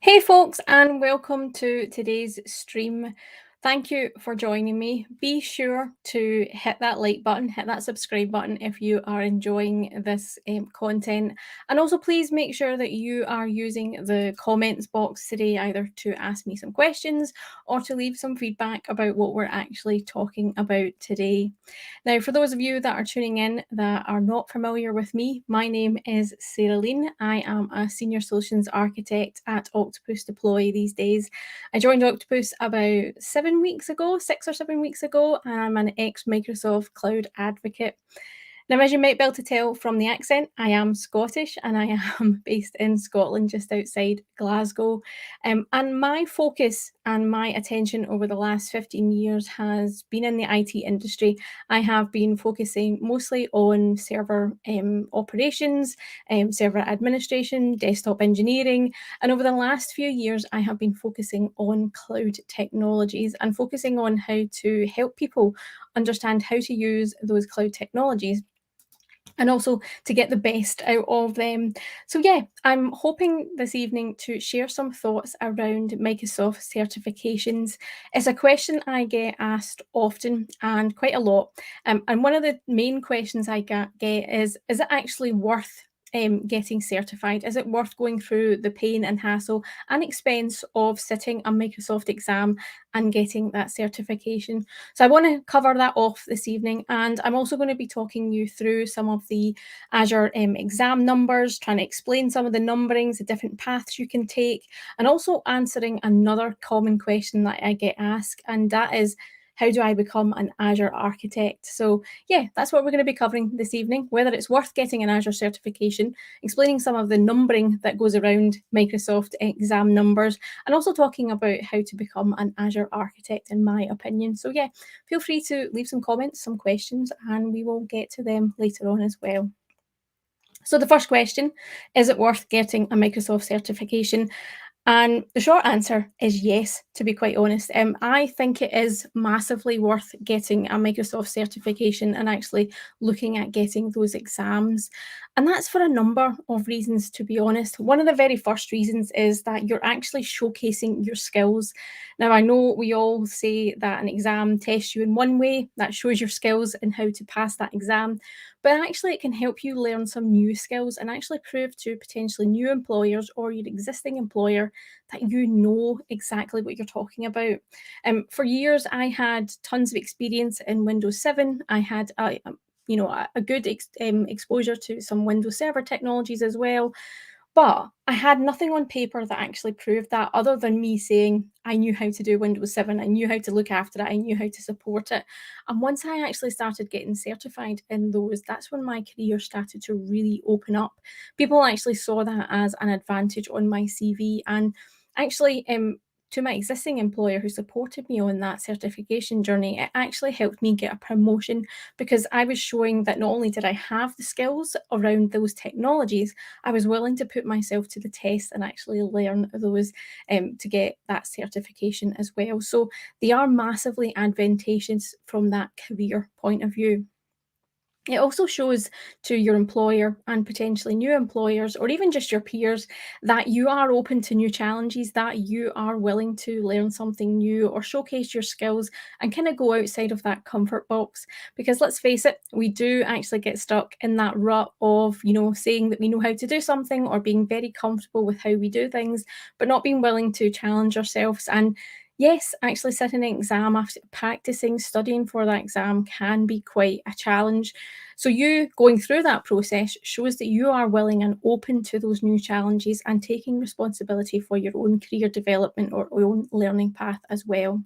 Hey folks, and welcome to today's stream. Thank you for joining me. Be sure to hit that like button, hit that subscribe button if you are enjoying this content. And also please make sure that you are using the comments box today either to ask me some questions or to leave some feedback about what we're actually talking about today. Now, for those of you that are tuning in that are not familiar with me, my name is Sarah Lean. I am a Senior Solutions Architect at Octopus Deploy these days. I joined Octopus about 6 or 7 weeks ago, and I'm an ex-Microsoft Cloud advocate. Now, as you might be able to tell from the accent, I am Scottish and I am based in Scotland, just outside Glasgow. And my focus and my attention over the last 15 years has been in the IT industry. I have been focusing mostly on server operations, server administration, desktop engineering. And over the last few years, I have been focusing on cloud technologies and focusing on how to help people understand how to use those cloud technologies and also to get the best out of them. So yeah, I'm hoping this evening to share some thoughts around Microsoft certifications. It's a question I get asked often and quite a lot. And one of the main questions I get is it actually worth getting certified? Is it worth going through the pain and hassle and expense of sitting a Microsoft exam and getting that certification? So I want to cover that off this evening, and I'm also going to be talking you through some of the Azure exam numbers, trying to explain some of the numberings, the different paths you can take, and also answering another common question that I get asked, and that is, how do I become an Azure architect? So yeah, that's what we're going to be covering this evening, whether it's worth getting an Azure certification, explaining some of the numbering that goes around Microsoft exam numbers, and also talking about how to become an Azure architect, in my opinion. So yeah, feel free to leave some comments, some questions, and we will get to them later on as well. So the first question, is it worth getting a Microsoft certification? And the short answer is yes, to be quite honest. I think it is massively worth getting a Microsoft certification and actually looking at getting those exams. And that's for a number of reasons, to be honest. One of the very first reasons is that you're actually showcasing your skills. Now, I know we all say that an exam tests you in one way, that shows your skills and how to pass that exam. But actually, it can help you learn some new skills and actually prove to potentially new employers or your existing employer that you know exactly what you're talking about. For years, I had tons of experience in Windows 7. I had a good exposure to some Windows Server technologies as well. But I had nothing on paper that actually proved that, other than me saying I knew how to do Windows 7, I knew how to look after it, I knew how to support it. And once I actually started getting certified in those, that's when my career started to really open up. People actually saw that as an advantage on my CV. And actually, to my existing employer who supported me on that certification journey, it actually helped me get a promotion because I was showing that not only did I have the skills around those technologies, I was willing to put myself to the test and actually learn those to get that certification as well. So they are massively advantageous from that career point of view. It also shows to your employer and potentially new employers, or even just your peers, that you are open to new challenges, that you are willing to learn something new or showcase your skills and kind of go outside of that comfort box. Because let's face it, we do actually get stuck in that rut of, saying that we know how to do something or being very comfortable with how we do things, but not being willing to challenge ourselves. And yes, actually sitting an exam after practicing, studying for that exam can be quite a challenge. So you going through that process shows that you are willing and open to those new challenges and taking responsibility for your own career development or own learning path as well.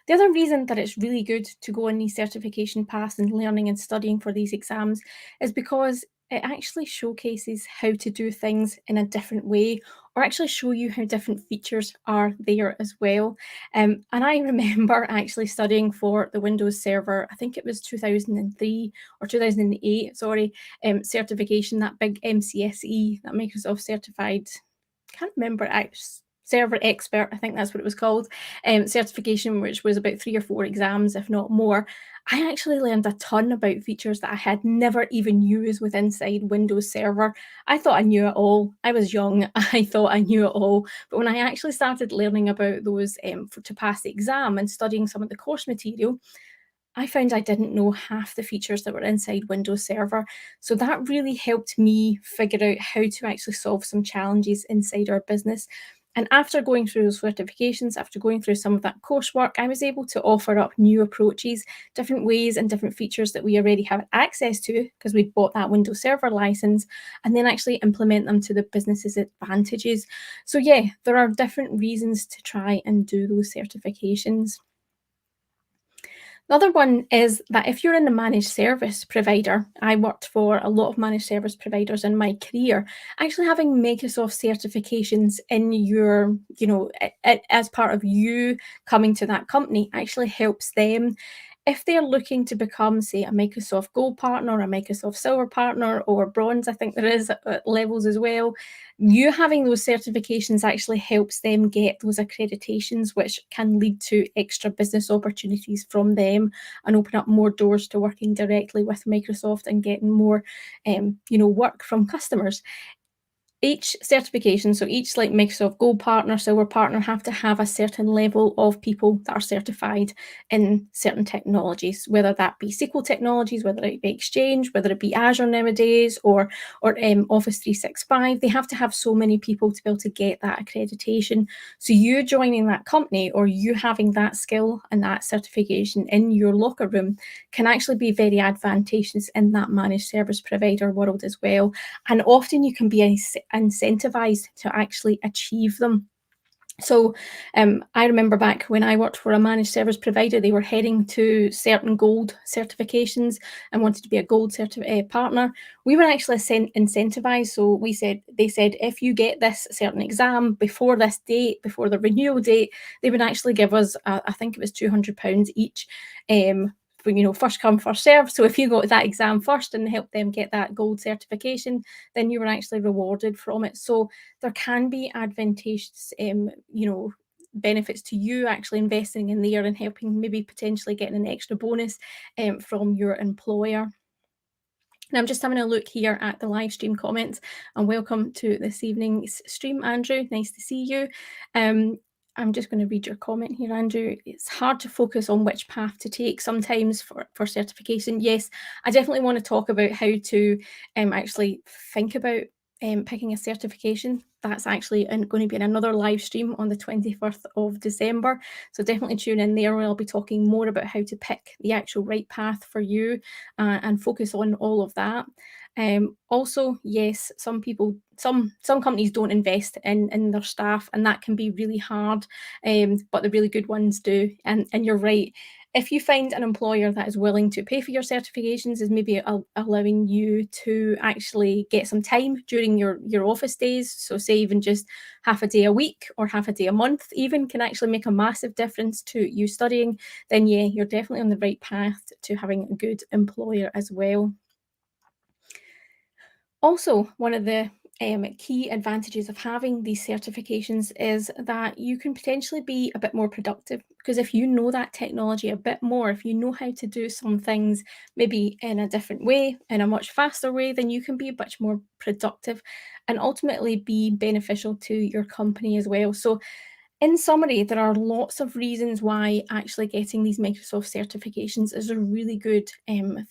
The other reason that it's really good to go on these certification paths and learning and studying for these exams is because it actually showcases how to do things in a different way, or actually show you how different features are there as well. And I remember actually studying for the Windows Server, I think it was 2003 or 2008, sorry, certification, that big MCSE, that Microsoft certified, can't remember, server expert, I think that's what it was called, certification, which was about 3 or 4 exams, if not more. I actually learned a ton about features that I had never even used with inside Windows Server. I thought I knew it all. I was young. I thought I knew it all. But when I actually started learning about those to pass the exam and studying some of the course material, I found I didn't know half the features that were inside Windows Server. So that really helped me figure out how to actually solve some challenges inside our business. And after going through those certifications, after going through some of that coursework, I was able to offer up new approaches, different ways and different features that we already have access to because we'd bought that Windows Server license, and then actually implement them to the business's advantages. So yeah, there are different reasons to try and do those certifications. The other one is that if you're in a managed service provider, I worked for a lot of managed service providers in my career, actually having Microsoft certifications in your, as part of you coming to that company actually helps them. If they're looking to become, say, a Microsoft Gold partner, a Microsoft Silver partner, or Bronze, I think there is at levels as well, you having those certifications actually helps them get those accreditations, which can lead to extra business opportunities from them and open up more doors to working directly with Microsoft and getting more, work from customers. Each certification, so each like Microsoft Gold partner, Silver partner, have to have a certain level of people that are certified in certain technologies, whether that be SQL technologies, whether it be Exchange, whether it be Azure nowadays, or Office 365. They have to have so many people to be able to get that accreditation. So you joining that company or you having that skill and that certification in your locker room can actually be very advantageous in that managed service provider world as well. And often you can be incentivized to actually achieve them. So I remember back when I worked for a managed service provider, they were heading to certain gold certifications and wanted to be a gold partner. We were actually incentivized. So they said, if you get this certain exam before this date, before the renewal date, they would actually give us, I think it was £200 each. First come, first serve. So if you got that exam first and helped them get that gold certification, then you were actually rewarded from it. So there can be advantageous, benefits to you actually investing in there and helping maybe potentially getting an extra bonus from your employer. And I'm just having a look here at the live stream comments, and welcome to this evening's stream, Andrew. Nice to see you. I'm just going to read your comment here, Andrew. It's hard to focus on which path to take sometimes for certification. Yes, I definitely want to talk about how to actually think about picking a certification. That's actually going to be in another live stream on the 21st of December. So definitely tune in there where I'll be talking more about how to pick the actual right path for you and focus on all of that. Also, yes, some companies don't invest in their staff, and that can be really hard, but the really good ones do. And you're right. If you find an employer that is willing to pay for your certifications, is maybe allowing you to actually get some time during your office days. So say even just half a day a week or half a day a month even can actually make a massive difference to you studying, then yeah, you're definitely on the right path to having a good employer as well. Also, one of the key advantages of having these certifications is that you can potentially be a bit more productive, because if you know that technology a bit more, if you know how to do some things maybe in a different way, in a much faster way, then you can be much more productive and ultimately be beneficial to your company as well. So in summary, there are lots of reasons why actually getting these Microsoft certifications is a really good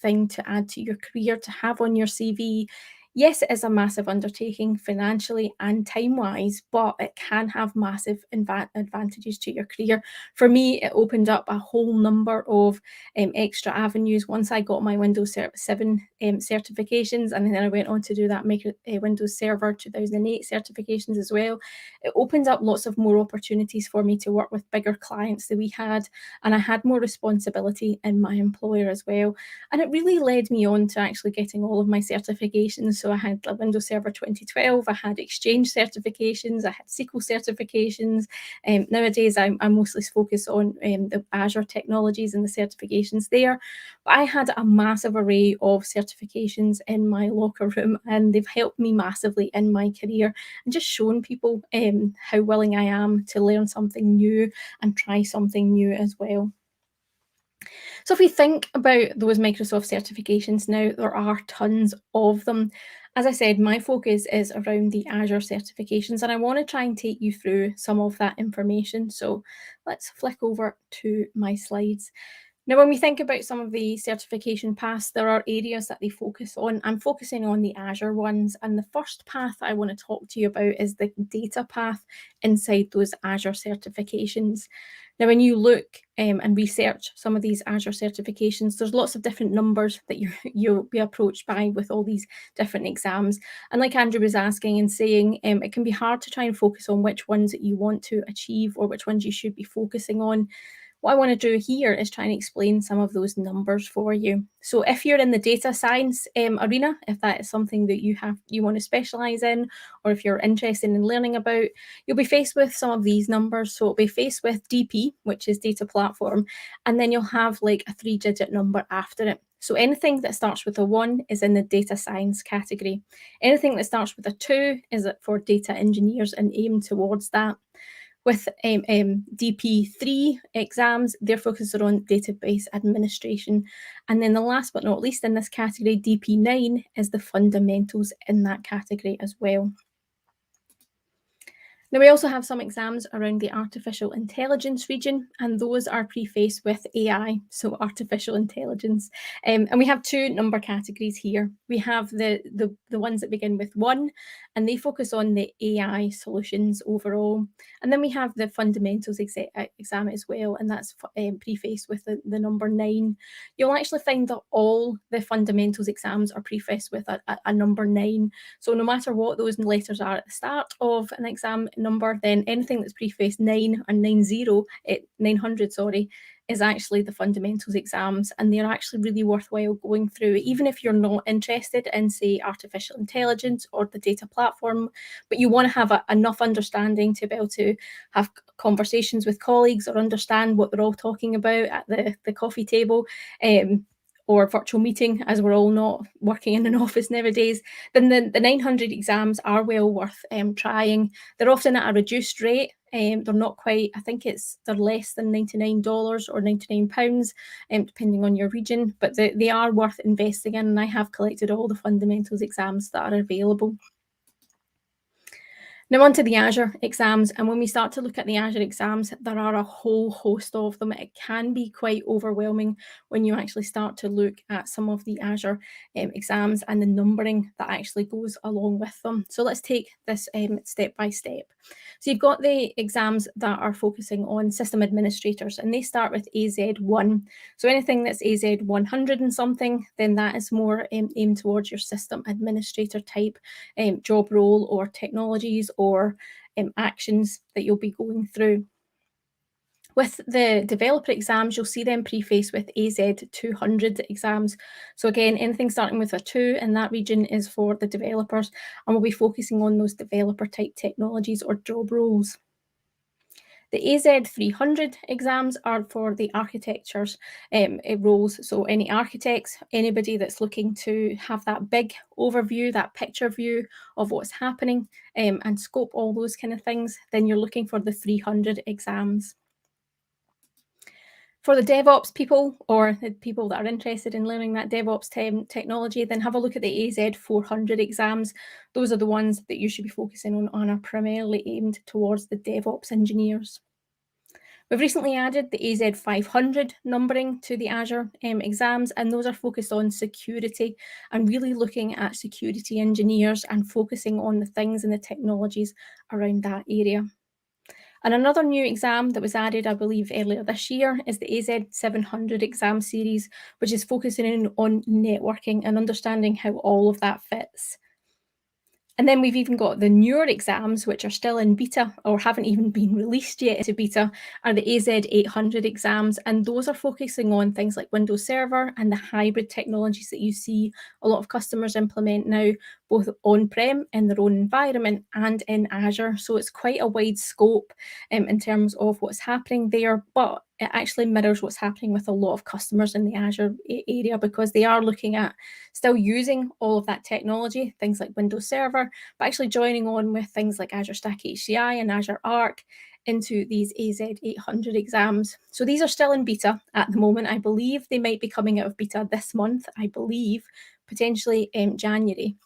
thing to add to your career, to have on your CV. Yes, it is a massive undertaking financially and time-wise, but it can have massive advantages to your career. For me, it opened up a whole number of extra avenues once I got my Windows 7 certifications, and then I went on to do that Windows Server 2008 certifications as well. It opened up lots of more opportunities for me to work with bigger clients that we had, and I had more responsibility in my employer as well. And it really led me on to actually getting all of my certifications. So I had the Windows Server 2012, I had Exchange certifications, I had SQL certifications. Nowadays, I mostly focus on the Azure technologies and the certifications there. But I had a massive array of certifications in my locker room, and they've helped me massively in my career and just shown people how willing I am to learn something new and try something new as well. So if we think about those Microsoft certifications now, there are tons of them. As I said, my focus is around the Azure certifications, and I want to try and take you through some of that information. So let's flick over to my slides. Now, when we think about some of the certification paths, there are areas that they focus on. I'm focusing on the Azure ones, and the first path I want to talk to you about is the data path inside those Azure certifications. Now, when you look and research some of these Azure certifications, there's lots of different numbers that you'll be approached by with all these different exams. And like Andrew was asking and saying, it can be hard to try and focus on which ones that you want to achieve or which ones you should be focusing on. What I want to do here is try and explain some of those numbers for you. So if you're in the data science arena, if that is something that you want to specialize in, or if you're interested in learning about, you'll be faced with some of these numbers. So it'll be faced with DP, which is data platform, and then you'll have like a 3-digit number after it. So anything that starts with a 1 is in the data science category. Anything that starts with a 2 is for data engineers and aim towards that. With DP3 exams, their focus are on database administration. And then the last but not least in this category, DP9, is the fundamentals in that category as well. Now, we also have some exams around the artificial intelligence region, and those are prefaced with AI, so artificial intelligence. And we have two number categories here. We have the ones that begin with 1, and they focus on the AI solutions overall. And then we have the fundamentals exam as well, and that's prefaced with the number 9. You'll actually find that all the fundamentals exams are prefaced with a number 9. So no matter what those letters are at the start of an exam number, then anything that's prefaced 9 and 900, is actually the fundamentals exams, and they're actually really worthwhile going through, even if you're not interested in, say, artificial intelligence or the data platform, but you want to have enough understanding to be able to have conversations with colleagues or understand what they're all talking about at the coffee table. Or virtual meeting, as we're all not working in an office nowadays, then the 900 exams are well worth trying. They're often at a reduced rate. They're not quite, I think they're less than $99 or £99, depending on your region, but they are worth investing in, and I have collected all the fundamentals exams that are available. Now on to the Azure exams, and when we start to look at the Azure exams, there are a whole host of them. It can be quite overwhelming when you actually start to look at some of the Azure exams and the numbering that actually goes along with them. So let's take this step by step. So you've got the exams that are focusing on system administrators, and they start with AZ1. So anything that's AZ100 and something, then that is more aimed towards your system administrator type job role or technologies or actions that you'll be going through. With the developer exams, you'll see them prefaced with AZ200 exams. So again, anything starting with a 2 in that region is for the developers, and we'll be focusing on those developer type technologies or job roles. The AZ300 exams are for the architectures roles. So any architects, anybody that's looking to have that big overview, that picture view of what's happening and scope all those kind of things, then you're looking for the 300 exams. For the DevOps people or the people that are interested in learning that DevOps technology, then have a look at the AZ400 exams. Those are the ones that you should be focusing on and are primarily aimed towards the DevOps engineers. We've recently added the AZ 500 numbering to the Azure exams, and those are focused on security and really looking at security engineers and focusing on the things and the technologies around that area. And another new exam that was added, I believe, earlier this year is the AZ 700 exam series, which is focusing in on networking and understanding how all of that fits. And then we've even got the newer exams, which are still in beta or haven't even been released yet into beta, are the AZ 800 exams. And those are focusing on things like Windows Server and the hybrid technologies that you see a lot of customers implement now, both on-prem in their own environment and in Azure. So it's quite a wide scope in terms of what's happening there, but it actually mirrors what's happening with a lot of customers in the Azure area, because they are looking at still using all of that technology, things like Windows Server, but actually joining on with things like Azure Stack HCI and Azure Arc into these AZ 800 exams. So these are still in beta at the moment. I believe they might be coming out of beta this month, I believe, potentially in January.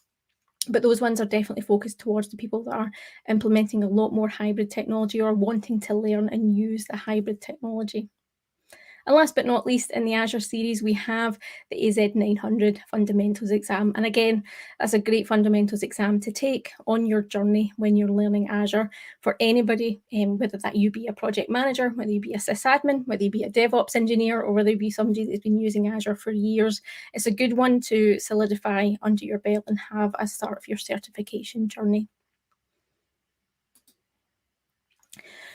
But those ones are definitely focused towards the people that are implementing a lot more hybrid technology or wanting to learn and use the hybrid technology. And last but not least, in the Azure series, we have the AZ 900 Fundamentals exam. And again, that's a great fundamentals exam to take on your journey when you're learning Azure for anybody, whether that you be a project manager, whether you be a sysadmin, whether you be a DevOps engineer, or whether you be somebody that's been using Azure for years. It's a good one to solidify under your belt and have as start of your certification journey.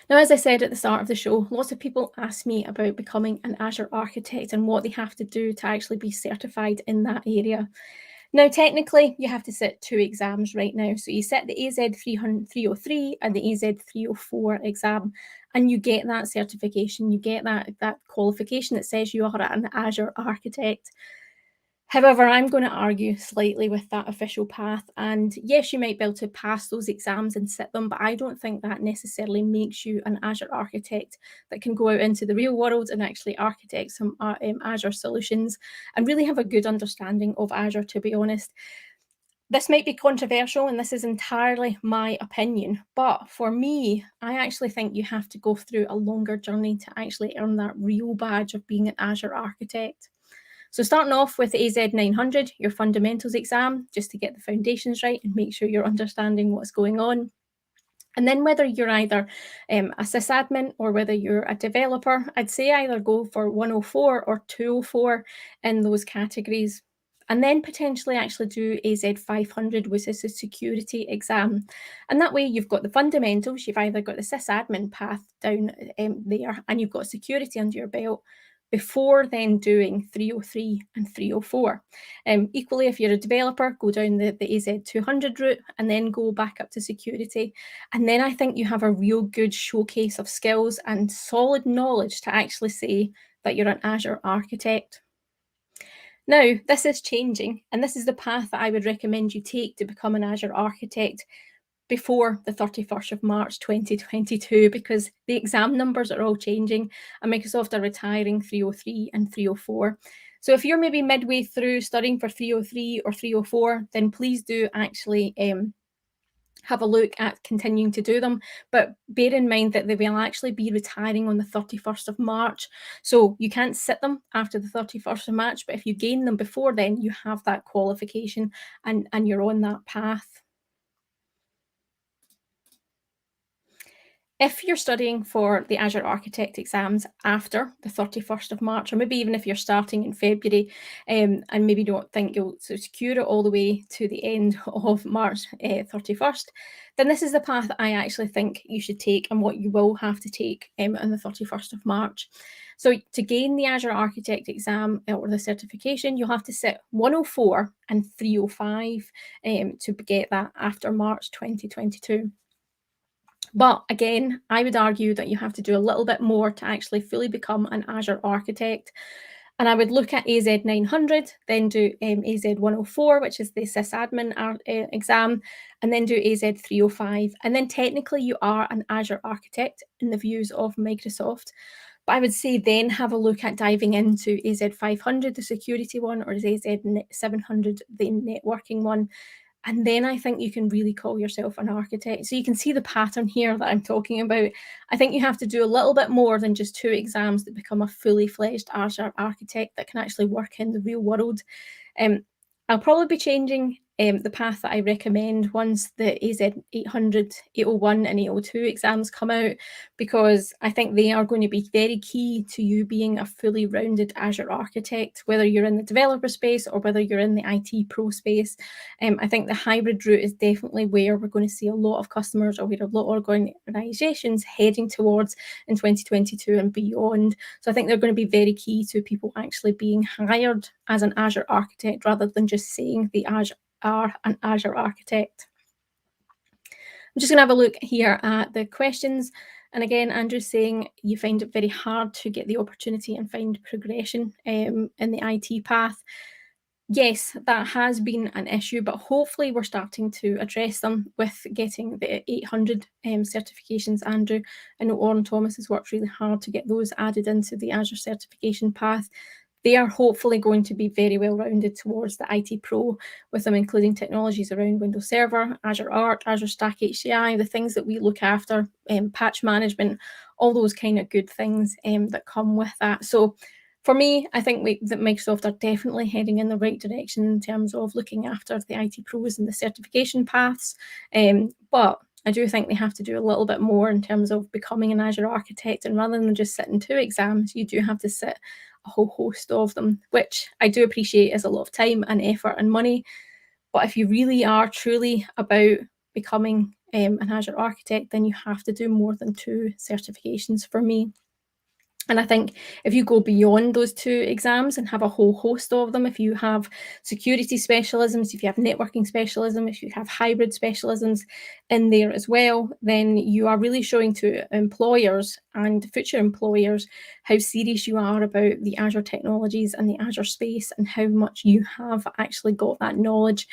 Now, as I said at the start of the show, lots of people ask me about becoming an Azure architect and what they have to do to actually be certified in that area. Now, technically, you have to sit 2 exams right now. So you sit the AZ 303 and the AZ 304 exam, and you get that certification. You get that qualification that says you are an Azure architect. However, I'm going to argue slightly with that official path. And yes, you might be able to pass those exams and sit them, but I don't think that necessarily makes you an Azure architect that can go out into the real world and actually architect some Azure solutions and really have a good understanding of Azure, to be honest. This might be controversial, and this is entirely my opinion, but for me, I actually think you have to go through a longer journey to actually earn that real badge of being an Azure architect. So starting off with the AZ 900, your fundamentals exam, just to get the foundations right and make sure you're understanding what's going on. And then whether you're either a sysadmin or whether you're a developer, I'd say either go for 104 or 204 in those categories. And then potentially actually do AZ 500, which is a security exam. And that way you've got the fundamentals, you've either got the sysadmin path down there, and you've got security under your belt, before then doing 303 and 304. Equally, if you're a developer, go down the AZ 200 route and then go back up to security. And then I think you have a real good showcase of skills and solid knowledge to actually say that you're an Azure architect. Now, this is changing, and this is the path that I would recommend you take to become an Azure architect before the 31st of March 2022, because the exam numbers are all changing and Microsoft are retiring 303 and 304. So if you're maybe midway through studying for 303 or 304, then please do actually have a look at continuing to do them. But bear in mind that they will actually be retiring on the 31st of March. So you can't sit them after the 31st of March, but if you gain them before then, you have that qualification and you're on that path. If you're studying for the Azure Architect exams after the 31st of March, or maybe even if you're starting in February and maybe don't think you'll secure it all the way to the end of March 31st, then this is the path I actually think you should take and what you will have to take on the 31st of March. So to gain the Azure Architect exam or the certification, you'll have to sit 104 and 305 to get that after March 2022. But again, I would argue that you have to do a little bit more to actually fully become an Azure architect. And I would look at AZ 900, then do AZ 104, which is the sysadmin exam, and then do AZ 305. And then technically you are an Azure architect in the views of Microsoft. But I would say then have a look at diving into AZ 500, the security one, or AZ 700, the networking one. And then I think you can really call yourself an architect. So you can see the pattern here that I'm talking about. I think you have to do a little bit more than just 2 exams to become a fully fledged Azure architect that can actually work in the real world. Um, I'll probably be changing the path that I recommend once the AZ 800, 801 and 802 exams come out, because I think they are going to be very key to you being a fully rounded Azure architect, whether you're in the developer space or whether you're in the IT pro space. I think the hybrid route is definitely where we're going to see a lot of customers, or where a lot of organizations heading towards in 2022 and beyond. So I think they're going to be very key to people actually being hired as an Azure architect rather than just saying they are an Azure architect. I'm just going to have a look here at the questions. And again, Andrew's saying you find it very hard to get the opportunity and find progression in the IT path. Yes, that has been an issue, but hopefully we're starting to address them with getting the 800 certifications, Andrew. I know Oren Thomas has worked really hard to get those added into the Azure certification path. They are hopefully going to be very well rounded towards the IT Pro, with them including technologies around Windows Server, Azure Arc, Azure Stack HCI, the things that we look after, patch management, all those kind of good things that come with that. So for me, I think that Microsoft are definitely heading in the right direction in terms of looking after the IT pros and the certification paths. But I do think they have to do a little bit more in terms of becoming an Azure architect. And rather than just sitting 2 exams, you do have to sit a whole host of them, which I do appreciate is a lot of time and effort and money. But if you really are truly about becoming an Azure architect, then you have to do more than 2 certifications for me. And I think if you go beyond those 2 exams and have a whole host of them, if you have security specialisms, if you have networking specialism, if you have hybrid specialisms in there as well, then you are really showing to employers and future employers how serious you are about the Azure technologies and the Azure space, and how much you have actually got that knowledge.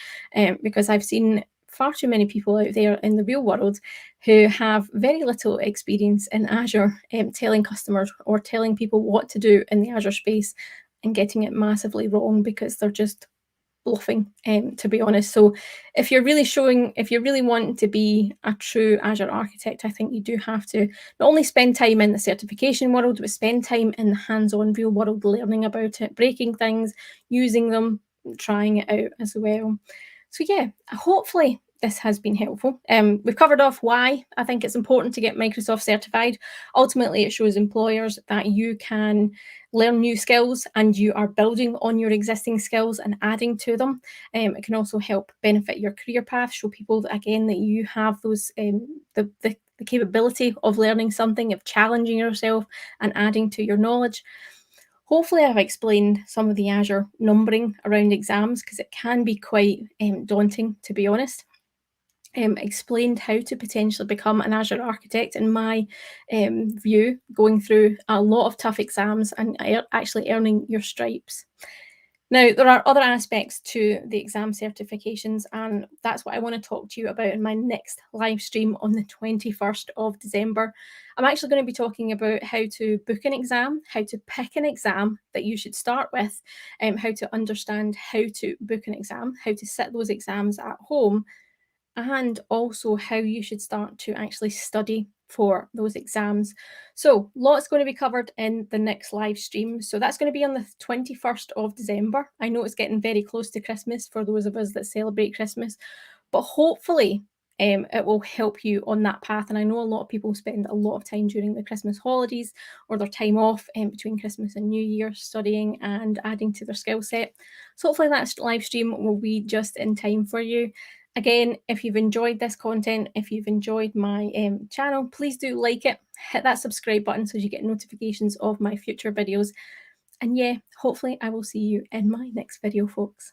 Because I've seen far too many people out there in the real world who have very little experience in Azure, telling customers or telling people what to do in the Azure space and getting it massively wrong because they're just bluffing, to be honest. So if you're really wanting to be a true Azure architect, I think you do have to not only spend time in the certification world, but spend time in the hands-on real world, learning about it, breaking things, using them, trying it out as well. So yeah, hopefully this has been helpful. We've covered off why I think it's important to get Microsoft certified. Ultimately, it shows employers that you can learn new skills and you are building on your existing skills and adding to them. It can also help benefit your career path, show people that, again, that you have those the capability of learning something, of challenging yourself and adding to your knowledge. Hopefully I've explained some of the Azure numbering around exams, because it can be quite daunting, to be honest. Explained how to potentially become an Azure architect in my view, going through a lot of tough exams and actually earning your stripes. Now, there are other aspects to the exam certifications, and that's what I want to talk to you about in my next live stream on the 21st of December. I'm actually going to be talking about how to book an exam, how to pick an exam that you should start with, how to understand how to book an exam, how to sit those exams at home, and also how you should start to actually study for those exams. So lots going to be covered in the next live stream. So that's going to be on the 21st of December. I know it's getting very close to Christmas for those of us that celebrate Christmas, but hopefully it will help you on that path. And I know a lot of people spend a lot of time during the Christmas holidays or their time off between Christmas and New Year studying and adding to their skill set. So hopefully that live stream will be just in time for you. Again, if you've enjoyed this content, if you've enjoyed my channel, please do like it, hit that subscribe button so you get notifications of my future videos. And yeah, hopefully I will see you in my next video, folks.